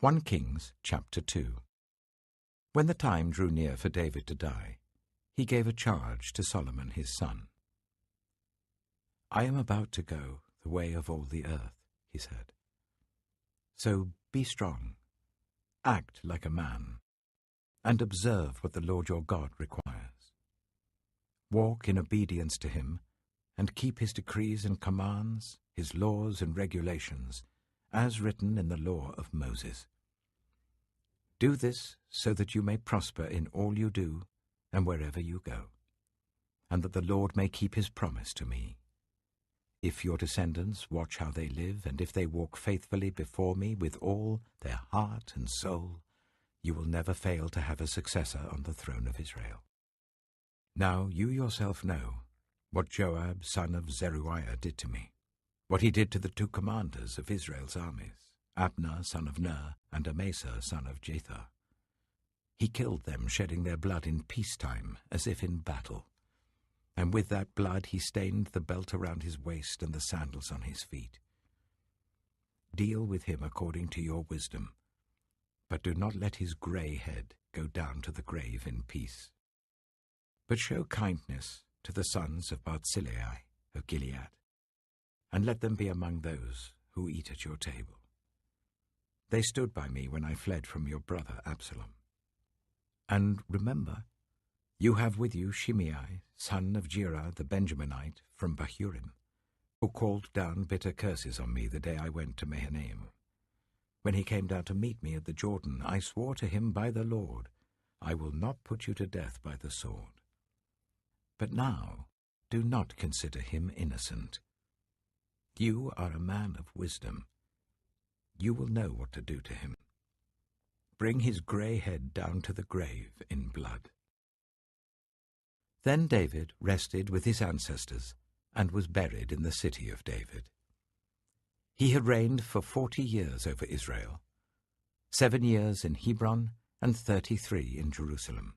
1 Kings chapter 2. When the time drew near for David to die, he gave a charge to Solomon his son. "I am about to go the way of all the earth," he said. "So be strong, act like a man, and observe what the Lord your God requires. Walk in obedience to him, and keep his decrees and commands, his laws and regulations, as written in the law of Moses. Do this so that you may prosper in all you do and wherever you go, and that the Lord may keep his promise to me. If your descendants watch how they live, and if they walk faithfully before me with all their heart and soul, you will never fail to have a successor on the throne of Israel. Now you yourself know what Joab, son of Zeruiah, did to me, what he did to the 2 commanders of Israel's armies, Abner, son of Ner, and Amasa, son of Jether. He killed them, shedding their blood in peacetime, as if in battle. And with that blood he stained the belt around his waist and the sandals on his feet. Deal with him according to your wisdom, but do not let his grey head go down to the grave in peace. But show kindness to the sons of Barzillai of Gilead, and let them be among those who eat at your table. They stood by me when I fled from your brother Absalom. And remember, you have with you Shimei, son of Gera the Benjaminite from Bahurim, who called down bitter curses on me the day I went to Mahanaim. When he came down to meet me at the Jordan, I swore to him by the Lord, I will not put you to death by the sword. But now do not consider him innocent. You are a man of wisdom. You will know what to do to him. Bring his grey head down to the grave in blood." Then David rested with his ancestors and was buried in the city of David. He had reigned for 40 years over Israel, 7 years in Hebron and 33 in Jerusalem.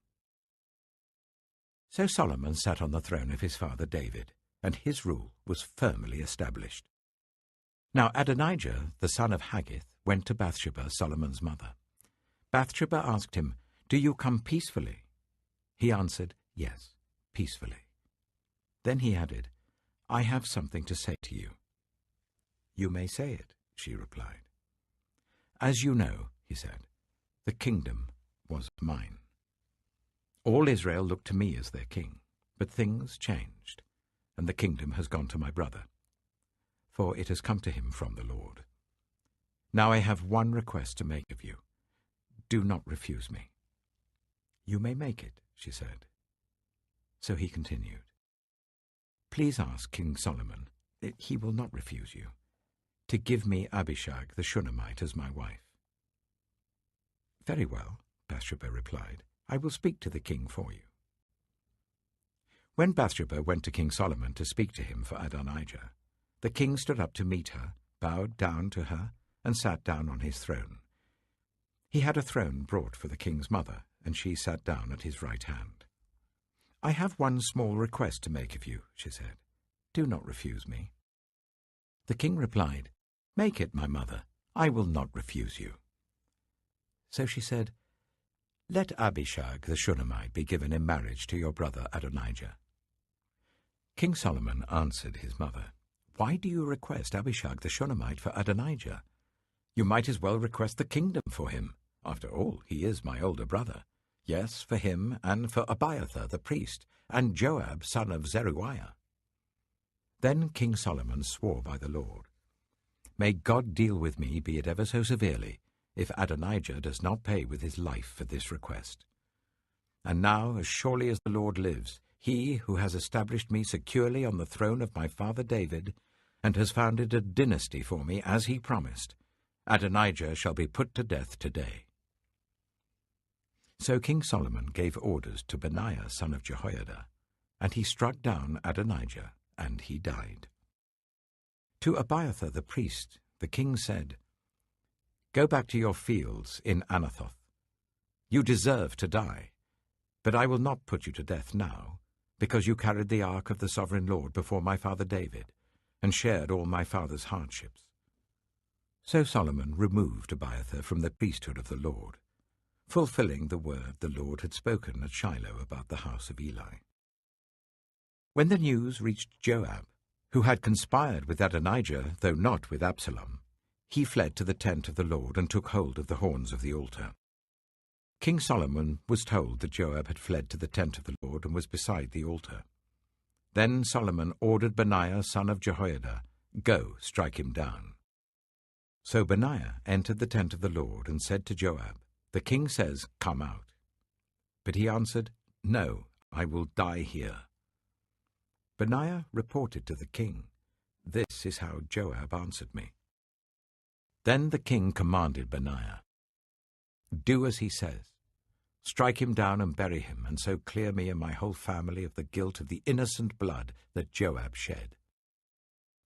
So Solomon sat on the throne of his father David, and his rule was firmly established. Now Adonijah, the son of Haggith, went to Bathsheba, Solomon's mother. Bathsheba asked him, "Do you come peacefully?" He answered, "Yes, peacefully." Then he added, "I have something to say to you." "You may say it," she replied. "As you know," he said, "the kingdom was mine. All Israel looked to me as their king, but things changed, and the kingdom has gone to my brother, for it has come to him from the Lord. Now I have one request to make of you. Do not refuse me." "You may make it," she said. So he continued, "Please ask King Solomon, he will not refuse you, to give me Abishag the Shunammite as my wife." "Very well," Bathsheba replied, "I will speak to the king for you." When Bathsheba went to King Solomon to speak to him for Adonijah, the king stood up to meet her, bowed down to her, and sat down on his throne. He had a throne brought for the king's mother, and she sat down at his right hand. "I have one small request to make of you," she said. "Do not refuse me." The king replied, "Make it, my mother. I will not refuse you." So she said, "Let Abishag the Shunammite be given in marriage to your brother Adonijah." King Solomon answered his mother, "Why do you request Abishag the Shunammite for Adonijah? You might as well request the kingdom for him. After all, he is my older brother. Yes, for him and for Abiathar the priest, and Joab son of Zeruiah." Then King Solomon swore by the Lord, "May God deal with me, be it ever so severely, if Adonijah does not pay with his life for this request. And now, as surely as the Lord lives, he who has established me securely on the throne of my father David, and has founded a dynasty for me as he promised, Adonijah shall be put to death today." So King Solomon gave orders to Benaiah son of Jehoiada, and he struck down Adonijah, and he died. To Abiathar the priest the king said, "Go back to your fields in Anathoth. You deserve to die, but I will not put you to death now, because you carried the ark of the sovereign Lord before my father David, and shared all my father's hardships. So Solomon removed Abiathar from the priesthood of the Lord, fulfilling the word the Lord had spoken at Shiloh about the house of Eli. When the news reached Joab, who had conspired with Adonijah, though not with Absalom, he fled to the tent of the Lord and took hold of the horns of the altar. King Solomon was told that Joab had fled to the tent of the Lord and was beside the altar. Then Solomon ordered Benaiah son of Jehoiada, "Go, strike him down." So Benaiah entered the tent of the Lord and said to Joab, "The king says, 'Come out.'" But he answered, "No, I will die here." Benaiah reported to the king, "This is how Joab answered me." Then the king commanded Benaiah, "Do as he says. Strike him down and bury him, and so clear me and my whole family of the guilt of the innocent blood that Joab shed.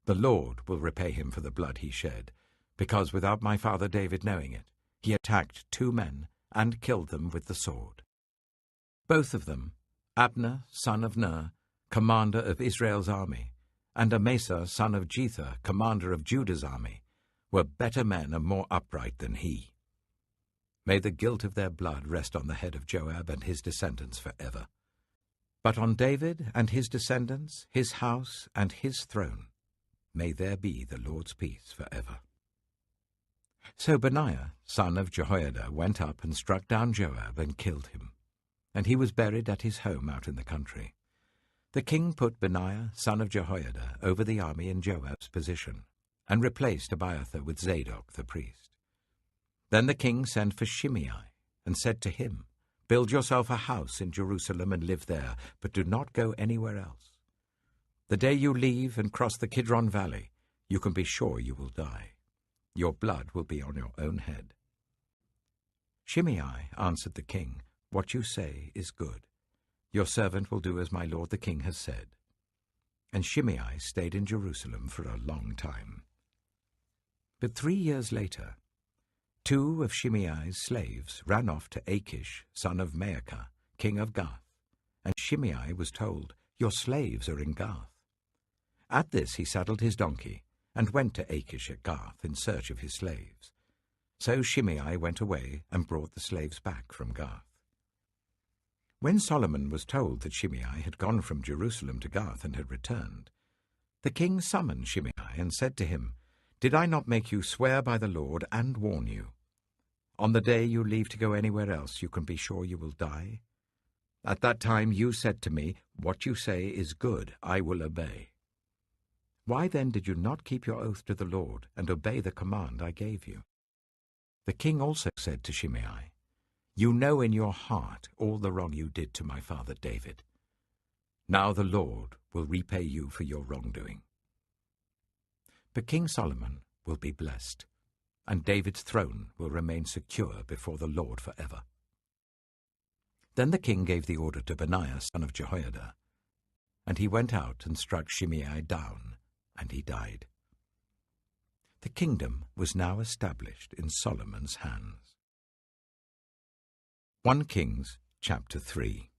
The Lord will repay him for the blood he shed, because without my father David knowing it, he attacked 2 men and killed them with the sword. Both of them, Abner, son of Ner, commander of Israel's army, and Amasa, son of Jether, commander of Judah's army, were better men and more upright than he. May the guilt of their blood rest on the head of Joab and his descendants forever. But on David and his descendants, his house and his throne, may there be the Lord's peace forever." So Benaiah, son of Jehoiada, went up and struck down Joab and killed him, and he was buried at his home out in the country. The king put Benaiah, son of Jehoiada, over the army in Joab's position, and replaced Abiathar with Zadok the priest. Then the king sent for Shimei and said to him, "Build yourself a house in Jerusalem and live there, but do not go anywhere else. The day you leave and cross the Kidron Valley, you can be sure you will die. Your blood will be on your own head." Shimei answered the king, "What you say is good. Your servant will do as my lord the king has said." And Shimei stayed in Jerusalem for a long time. But 3 years later, 2 of Shimei's slaves ran off to Achish, son of Maacah, king of Gath, and Shimei was told, "Your slaves are in Gath." At this he saddled his donkey and went to Achish at Gath in search of his slaves. So Shimei went away and brought the slaves back from Gath. When Solomon was told that Shimei had gone from Jerusalem to Gath and had returned, the king summoned Shimei and said to him, "Did I not make you swear by the Lord and warn you? On the day you leave to go anywhere else, you can be sure you will die. At that time you said to me, 'What you say is good, I will obey.' Why then did you not keep your oath to the Lord and obey the command I gave you?" The king also said to Shimei, "You know in your heart all the wrong you did to my father David. Now the Lord will repay you for your wrongdoing." But King Solomon will be blessed, and David's throne will remain secure before the Lord forever. Then the king gave the order to Benaiah son of Jehoiada, and he went out and struck Shimei down, and he died. The kingdom was now established in Solomon's hands. 1 Kings chapter 3.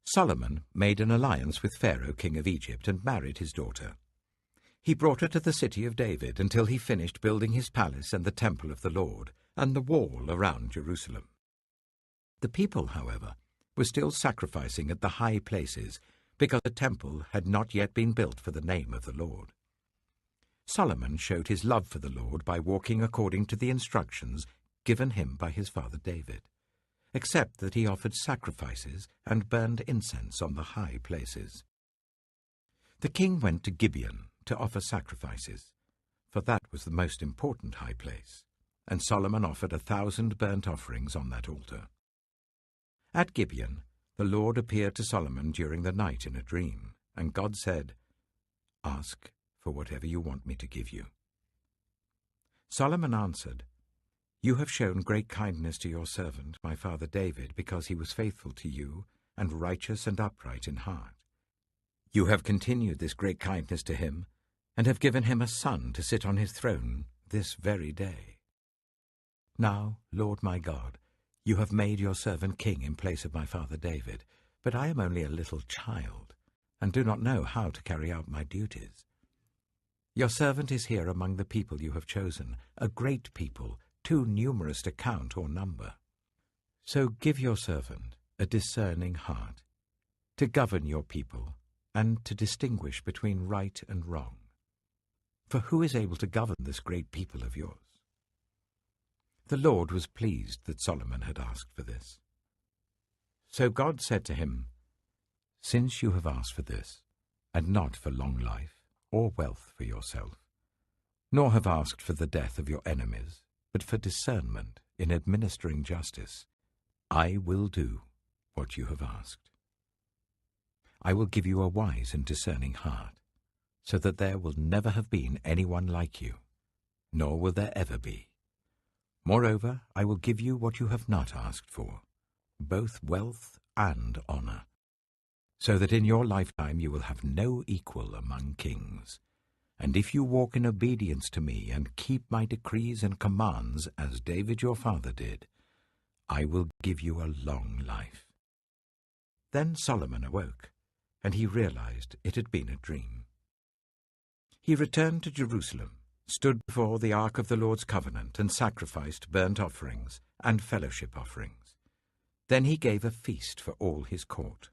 Solomon made an alliance with Pharaoh king of Egypt and married his daughter. He brought her to the city of David until he finished building his palace and the temple of the Lord and the wall around Jerusalem. The people, however, were still sacrificing at the high places because the temple had not yet been built for the name of the Lord. Solomon showed his love for the Lord by walking according to the instructions given him by his father David, except that he offered sacrifices and burned incense on the high places. The king went to Gibeon to offer sacrifices, for that was the most important high place, and Solomon offered 1,000 burnt offerings on that altar. At Gibeon, the Lord appeared to Solomon during the night in a dream, and God said, "Ask for whatever you want me to give you." Solomon answered, "You have shown great kindness to your servant, my father David, because he was faithful to you and righteous and upright in heart. You have continued this great kindness to him, and have given him a son to sit on his throne this very day. Now, Lord my God, you have made your servant king in place of my father David, but I am only a little child, and do not know how to carry out my duties. Your servant is here among the people you have chosen, a great people, too numerous to count or number. So give your servant a discerning heart, to govern your people, and to distinguish between right and wrong. For who is able to govern this great people of yours?" The Lord was pleased that Solomon had asked for this. So God said to him, "Since you have asked for this, and not for long life or wealth for yourself, nor have asked for the death of your enemies, but for discernment in administering justice, I will do what you have asked. I will give you a wise and discerning heart, so that there will never have been anyone like you, nor will there ever be. Moreover, I will give you what you have not asked for, both wealth and honor, so that in your lifetime you will have no equal among kings. And if you walk in obedience to me and keep my decrees and commands as David your father did, I will give you a long life." Then Solomon awoke, and he realized it had been a dream. He returned to Jerusalem, stood before the ark of the Lord's covenant, and sacrificed burnt offerings and fellowship offerings. Then he gave a feast for all his court.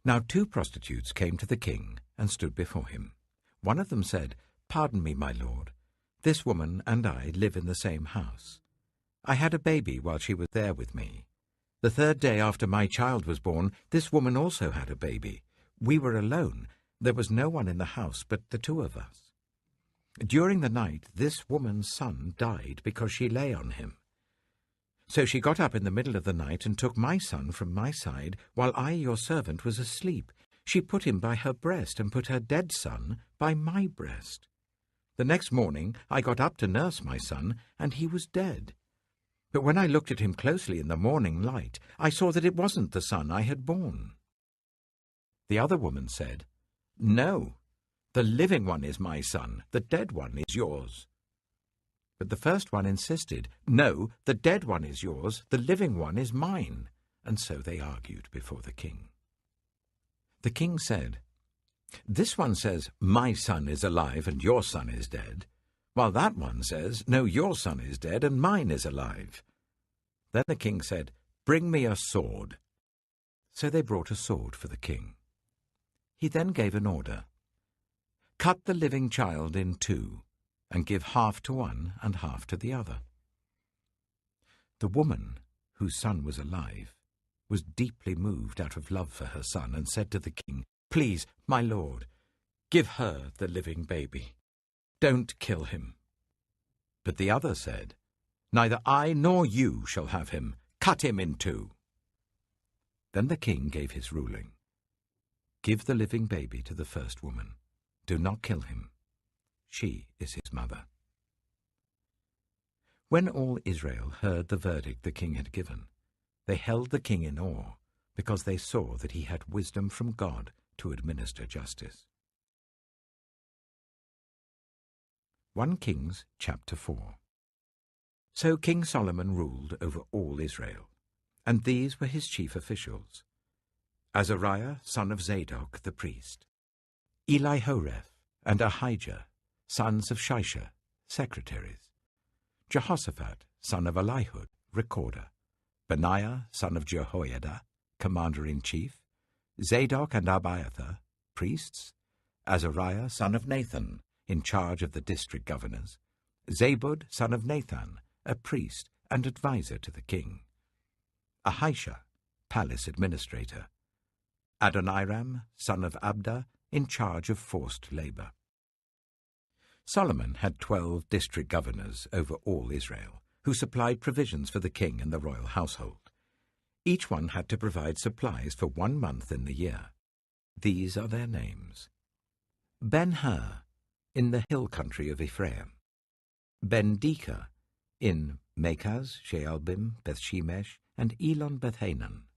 Now 2 prostitutes came to the king and stood before him. One of them said, "Pardon me, my lord. This woman and I live in the same house. I had a baby while she was there with me. The 3rd day after my child was born, this woman also had a baby. We were alone. There was no one in the house but the 2 of us. During the night, this woman's son died because she lay on him. So she got up in the middle of the night and took my son from my side while I, your servant, was asleep. She put him by her breast and put her dead son by my breast. The next morning I got up to nurse my son, and he was dead. But when I looked at him closely in the morning light, I saw that it wasn't the son I had borne." The other woman said, "No, the living one is my son, the dead one is yours." But the first one insisted, "No, the dead one is yours, the living one is mine." And so they argued before the king. The king said, "This one says, 'My son is alive and your son is dead,' while that one says, 'No, your son is dead and mine is alive.'" Then the king said, "Bring me a sword." So they brought a sword for the king. He then gave an order, "Cut the living child in 2, and give half to one and half to the other." The woman, whose son was alive, was deeply moved out of love for her son, and said to the king, "Please, my lord, give her the living baby. Don't kill him." But the other said, "Neither I nor you shall have him. Cut him in 2. Then the king gave his ruling. "Give the living baby to the first woman. Do not kill him. She is his mother." When all Israel heard the verdict the king had given, they held the king in awe, because they saw that he had wisdom from God to administer justice. 1 Kings chapter 4. So King Solomon ruled over all Israel, and these were his chief officials: Azariah, son of Zadok the priest; Elihoreph and Ahijah, sons of Shisha, secretaries; Jehoshaphat, son of Elihud, recorder; Benaiah, son of Jehoiada, commander-in-chief; Zadok and Abiathar, priests; Azariah, son of Nathan, in charge of the district governors; Zabud, son of Nathan, a priest and adviser to the king; Ahisha, palace administrator; Adoniram, son of Abda, in charge of forced labor. Solomon had 12 district governors over all Israel, who supplied provisions for the king and the royal household. Each one had to provide supplies for 1 month in the year. These are their names: Ben-Hur, in the hill country of Ephraim; Ben-Deka, in Makaz, Shealbim, Bethshemesh, and Elon Bethhanan;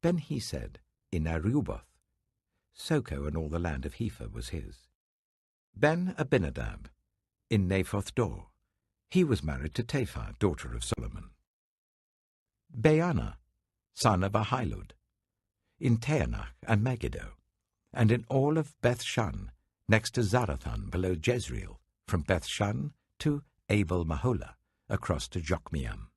Ben-Hesed, in Aruboth; Soko and all the land of Hepher was his; Ben-Abinadab, in Naphoth Dor; he was married to Taphar, daughter of Solomon; Baana, son of Ahilud, in Taanach and Megiddo; and in all of Bethshan, next to Zarathan below Jezreel, from Bethshan to Abel-Maholah, across to Jokmeam.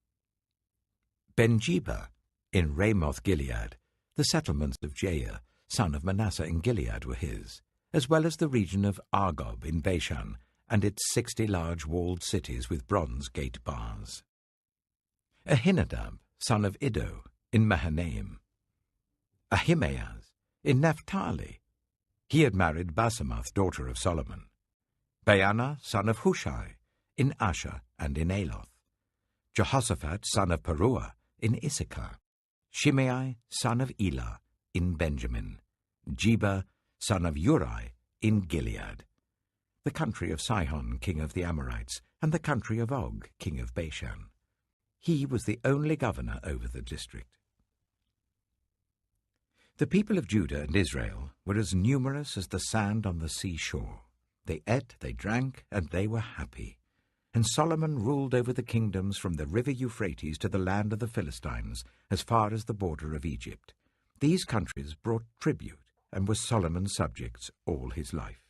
Ben-Jeba, in Ramoth-Gilead, the settlements of Jair, son of Manasseh in Gilead, were his, as well as the region of Argob in Bashan, and its 60 large walled cities with bronze gate bars. Ahinadab, son of Iddo, in Mahanaim. Ahimaaz, in Naphtali. He had married Basemath, daughter of Solomon. Baana, son of Hushai, in Asher and in Aloth. Jehoshaphat, son of Peruah, in Issachar. Shimei, son of Elah, in Benjamin. Jeba, son of Uri, in Gilead. The country of Sihon, king of the Amorites, and the country of Og, king of Bashan. He was the only governor over the district. The people of Judah and Israel were as numerous as the sand on the seashore. They ate, they drank, and they were happy. And Solomon ruled over the kingdoms from the river Euphrates to the land of the Philistines, as far as the border of Egypt. These countries brought tribute and were Solomon's subjects all his life.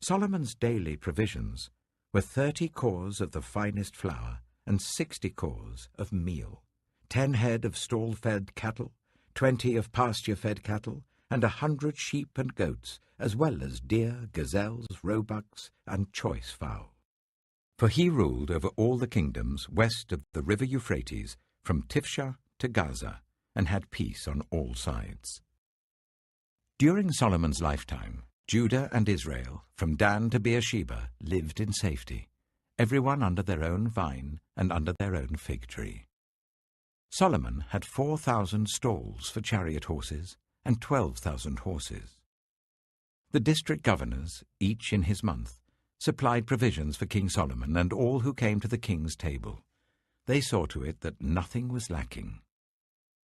Solomon's daily provisions were 30 cors of the finest flour and 60 cors of meal, 10 head of stall-fed cattle, 20 of pasture-fed cattle, and 100 sheep and goats, as well as deer, gazelles, roebucks, and choice fowl. For he ruled over all the kingdoms west of the river Euphrates, from Tifsha to Gaza, and had peace on all sides. During Solomon's lifetime, Judah and Israel, from Dan to Beersheba, lived in safety, everyone under their own vine and under their own fig tree. Solomon had 4,000 stalls for chariot horses and 12,000 horses. The district governors, each in his month, supplied provisions for King Solomon and all who came to the king's table. They saw to it that nothing was lacking.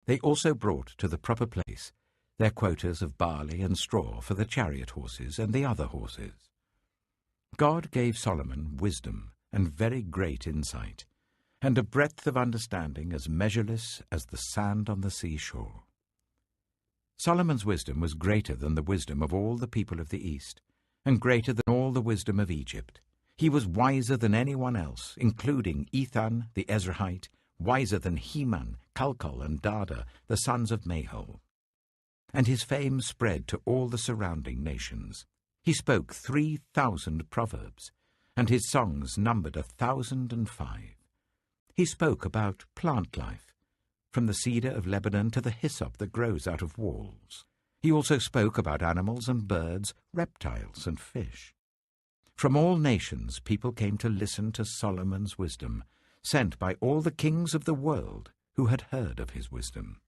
They also brought to the proper place their quotas of barley and straw for the chariot horses and the other horses. God gave Solomon wisdom and very great insight, and a breadth of understanding as measureless as the sand on the seashore. Solomon's wisdom was greater than the wisdom of all the people of the East, and greater than all the wisdom of Egypt. He was wiser than anyone else, including Ethan the Ezrahite, wiser than Heman, Calcol, and Dada, the sons of Mahol. And his fame spread to all the surrounding nations. He spoke 3,000 proverbs, and his songs numbered 1,005. He spoke about plant life, from the cedar of Lebanon to the hyssop that grows out of walls. He also spoke about animals and birds, reptiles and fish. From all nations people came to listen to Solomon's wisdom, sent by all the kings of the world who had heard of his wisdom.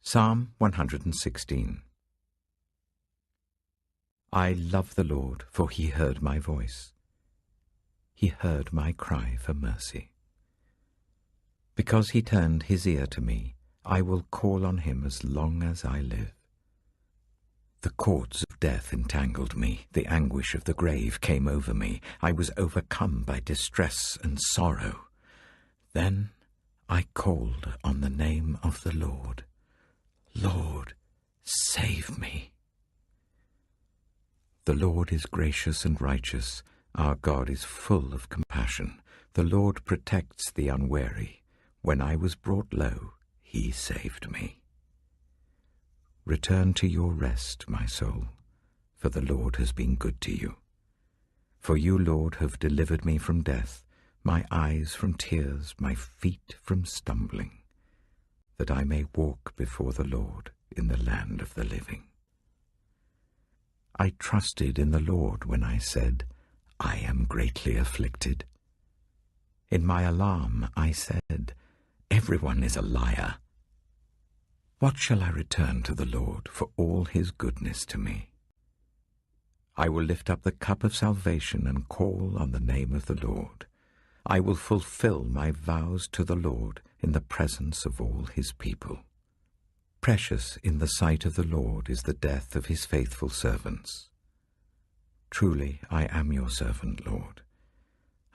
Psalm 116. I love the Lord, for he heard my voice. He heard my cry for mercy. Because he turned his ear to me, I will call on him as long as I live. The cords of death entangled me. The anguish of the grave came over me. I was overcome by distress and sorrow. Then I called on the name of the Lord. Lord, save me. The Lord is gracious and righteous. Our God is full of compassion. The Lord protects the unwary. When I was brought low, he saved me. Return to your rest, my soul, for the Lord has been good to you. For you, Lord, have delivered me from death, my eyes from tears, my feet from stumbling, that I may walk before the Lord in the land of the living. I trusted in the Lord when I said, I am greatly afflicted. In my alarm I said, everyone is a liar. What shall I return to the Lord for all his goodness to me? I will lift up the cup of salvation and call on the name of the Lord. I will fulfill my vows to the Lord in the presence of all his people. Precious in the sight of the Lord is the death of his faithful servants. Truly I am your servant, Lord.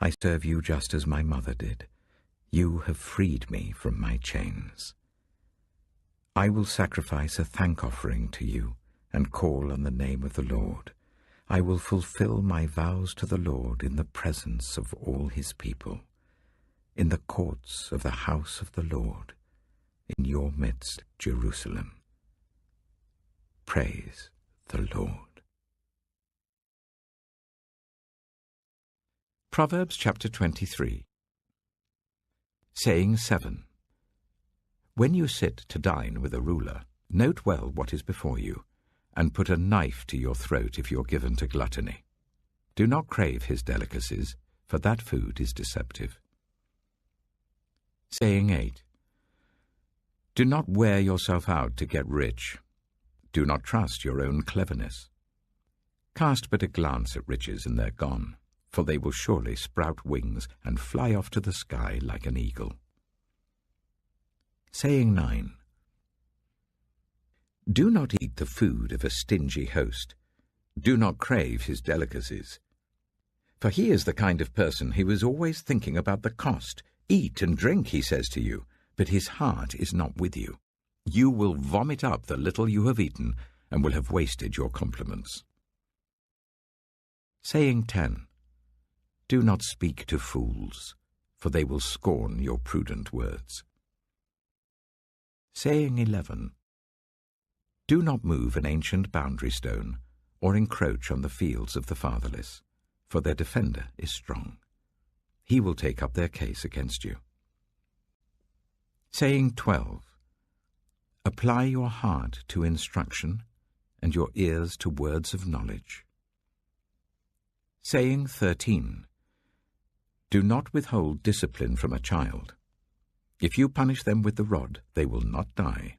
I serve you just as my mother did. You have freed me from my chains. I will sacrifice a thank offering to you and call on the name of the Lord. I will fulfill my vows to the Lord in the presence of all his people, in the courts of the house of the Lord, in your midst, Jerusalem. Praise the Lord. Proverbs chapter 23. Saying 7. When you sit to dine with a ruler, note well what is before you, and put a knife to your throat if you're given to gluttony. Do not crave his delicacies, for that food is deceptive. Saying 8. Do not wear yourself out to get rich. Do not trust your own cleverness. Cast but a glance at riches and they're gone, for they will surely sprout wings and fly off to the sky like an eagle. Saying 9. Do not eat the food of a stingy host. Do not crave his delicacies. For he is the kind of person who is always thinking about the cost. Eat and drink, he says to you, but his heart is not with you. You will vomit up the little you have eaten and will have wasted your compliments. Saying 10. Do not speak to fools, for they will scorn your prudent words. Saying 11. Do not move an ancient boundary stone, or encroach on the fields of the fatherless, for their defender is strong. He will take up their case against you. Saying 12. Apply your heart to instruction, and your ears to words of knowledge. Saying 13. Do not withhold discipline from a child. If you punish them with the rod, they will not die.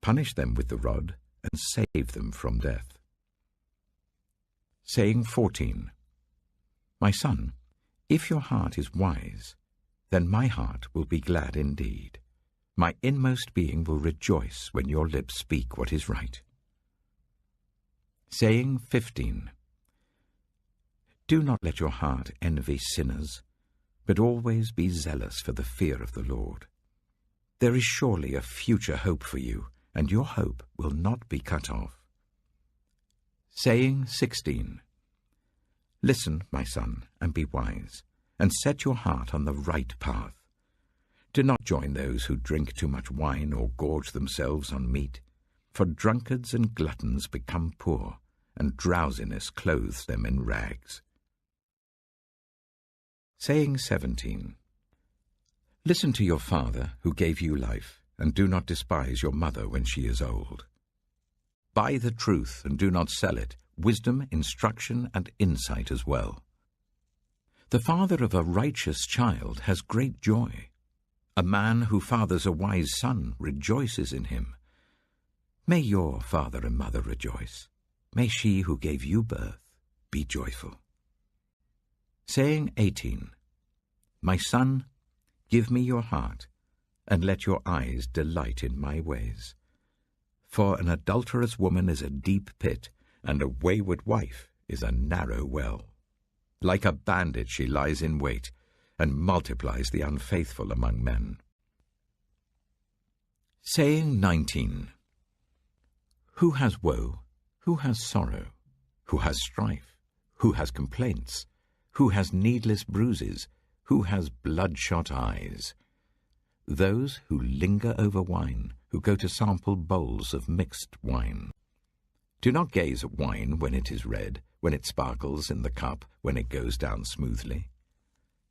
Punish them with the rod, and save them from death. Saying 14. My son, if your heart is wise, then my heart will be glad indeed. My inmost being will rejoice when your lips speak what is right. Saying 15. Do not let your heart envy sinners, but always be zealous for the fear of the Lord. There is surely a future hope for you, and your hope will not be cut off. Saying 16. Listen, my son, and be wise, and set your heart on the right path. Do not join those who drink too much wine or gorge themselves on meat, for drunkards and gluttons become poor, and drowsiness clothes them in rags. Saying 17. Listen to your father who gave you life, and do not despise your mother when she is old. Buy the truth and do not sell it, wisdom, instruction, and insight as well. The father of a righteous child has great joy. A man who fathers a wise son rejoices in him. May your father and mother rejoice. May she who gave you birth be joyful. Saying 18. My son, give me your heart, and let your eyes delight in my ways. For an adulterous woman is a deep pit, and a wayward wife is a narrow well. Like a bandit she lies in wait, and multiplies the unfaithful among men. Saying 19. Who has woe? Who has sorrow? Who has strife? Who has complaints? Who has needless bruises? Who has bloodshot eyes? Those who linger over wine, who go to sample bowls of mixed wine. Do not gaze at wine when it is red, when it sparkles in the cup, when it goes down smoothly.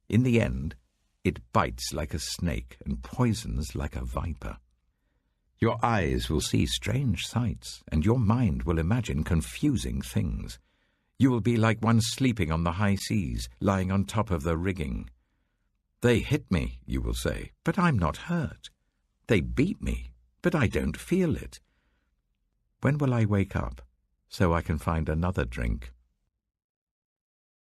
In the end, it bites like a snake and poisons like a viper. Your eyes will see strange sights, and your mind will imagine confusing things. You will be like one sleeping on the high seas, lying on top of the rigging. They hit me, you will say, but I'm not hurt. They beat me, but I don't feel it. When will I wake up, so I can find another drink?